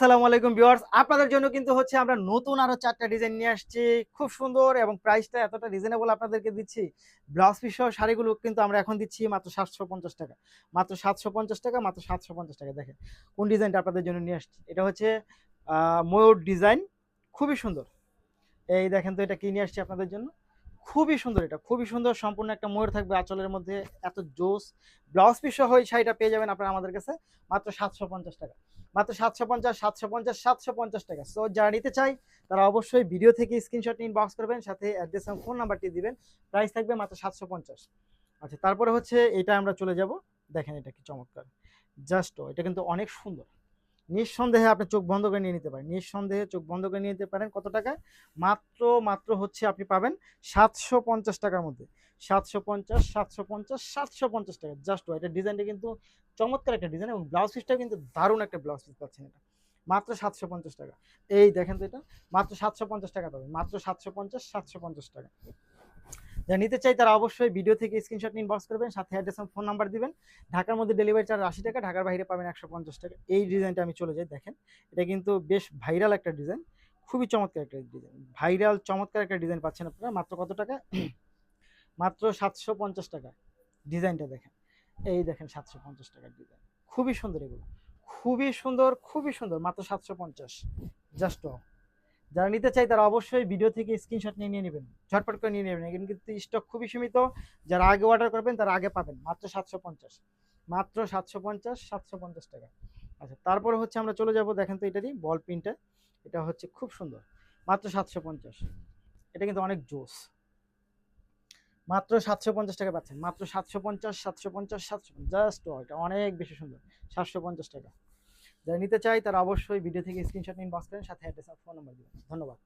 আসসালামু আলাইকুম ভিউয়ার্স, আপনাদের জন্য কিন্তু হচ্ছে আমরা নতুন আরো ৪ টা ডিজাইন নিয়ে আসছি। খুব সুন্দর এবং প্রাইসটা এতটা রিজনেবল আপনাদেরকে দিচ্ছি। ব্লাউজ পিস সহ শাড়িগুলো কিন্তু আমরা এখন দিচ্ছি মাত্র ৳৭৫০ মাত্র ৳৭৫০ মাত্র ৳৭৫০ দেখেন কোন ডিজাইনটা আপনাদের জন্য নিয়ে আসছি। এটা হচ্ছে ময়ূর ডিজাইন, খুবই সুন্দর। এই দেখেন তো এটা কি নিয়ে আসছি আপনাদের জন্য। খুবই সুন্দর, এটা খুবই সুন্দর, সম্পূর্ণ একটা ময়ূর থাকবে আঁচলের মধ্যে, এত জোস। ব্লাউজ পিস সহ এই শাড়িটা পেয়ে যাবেন আপনারা আমাদের কাছে মাত্র ৳৭৫০ মাত্র ৭৫০, ৭৫০, ৳৭৫০। সো যারা নিতে চাই তারা অবশ্যই ভিডিও থেকে স্ক্রিনশট নিয়ে ইনবক্স করবেন, সাথে অ্যাড্রেস এবং ফোন নাম্বারটি দিবেন। প্রাইস থাকবে মাত্র ৭৫০। আচ্ছা, তারপরে হচ্ছে এটা আমরা চলে যাব। দেখেন এটা কি চমৎকার, জাস্ট এটা কিন্তু অনেক সুন্দর। নিঃসন্দেহে আপনি চোখ বন্ধ করে নিয়ে নিতে পারেন, নিঃসন্দেহে চোখ বন্ধ করে নিয়ে নিতে পারেন। কত টাকায়? মাত্র মাত্র হচ্ছে আপনি পাবেন ৳৭৫০ মধ্যে। ৭৫০, ৭৫০, ৳৭৫০। জাস্ট এটা ডিজাইনটা কিন্তু চমৎকার একটা ডিজাইন এবং ব্লাউজ পিসটা কিন্তু দারুণ একটা ব্লাউজ পিস পাচ্ছেন এটা। মাত্র ৳৭৫০। এই দেখেন তো এটা মাত্র ৳৭৫০ পাবেন। মাত্র ৭৫০, ৳৭৫০। যারা নিতে চাই তারা অবশ্যই ভিডিও থেকে স্ক্রিনশট নিয়ে ইনবক্স করবেন, সাথে অ্যাড্রেস এবং ফোন নাম্বার দিবেন। ঢাকার মধ্যে ডেলিভারি চার্জ ৳৮০, ঢাকার বাইরে পাবেন ৳১৫০। এই ডিজাইনটা আমি চলে যাই, দেখেন এটা কিন্তু বেশ ভাইরাল একটা ডিজাইন, খুবই চমৎকার একটা ডিজাইন, ভাইরাল চমৎকার একটা ডিজাইন পাচ্ছেন আপনারা মাত্র কত টাকা? মাত্র ৳৭৫০। ডিজাইনটা দেখেন, এই দেখেন ৳৭৫০ ডিজাইন, খুবই সুন্দর এগুলো, খুবই সুন্দর, খুবই সুন্দর, মাত্র ৭৫০। জাস্ট যারা নিতে চাই তারা অবশ্যই ভিডিও থেকে স্ক্রিনশট নিয়ে নিয়ে নেবেন, ঝটপট করে নিয়ে নেবেন, এখানে কিন্তু স্টক খুবই সীমিত। যারা আগে অর্ডার করবেন তারা আগে পাবেন। মাত্র ৭৫০, মাত্র ৭৫০, ৳৭৫০। আচ্ছা, তারপরে হচ্ছে আমরা চলে যাব, দেখেন তো এটারই বল প্রিন্টটা, এটা হচ্ছে খুব সুন্দর, মাত্র ৭৫০। এটা কিন্তু অনেক জোস, মাত্র ৳৭৫০ পাচ্ছেন, মাত্র ৭৫০, ৭৫০, ৭৫০, জাস্ট এটা অনেক বেশি সুন্দর, ৳৭৫০। যারা নিতে চাই তারা অবশ্যই ভিডিও থেকে স্ক্রিনশট নিয়ে ইনবক্স করেন, সাথে অ্যাড্রেস আর ফোন নাম্বার দিবেন। ধন্যবাদ।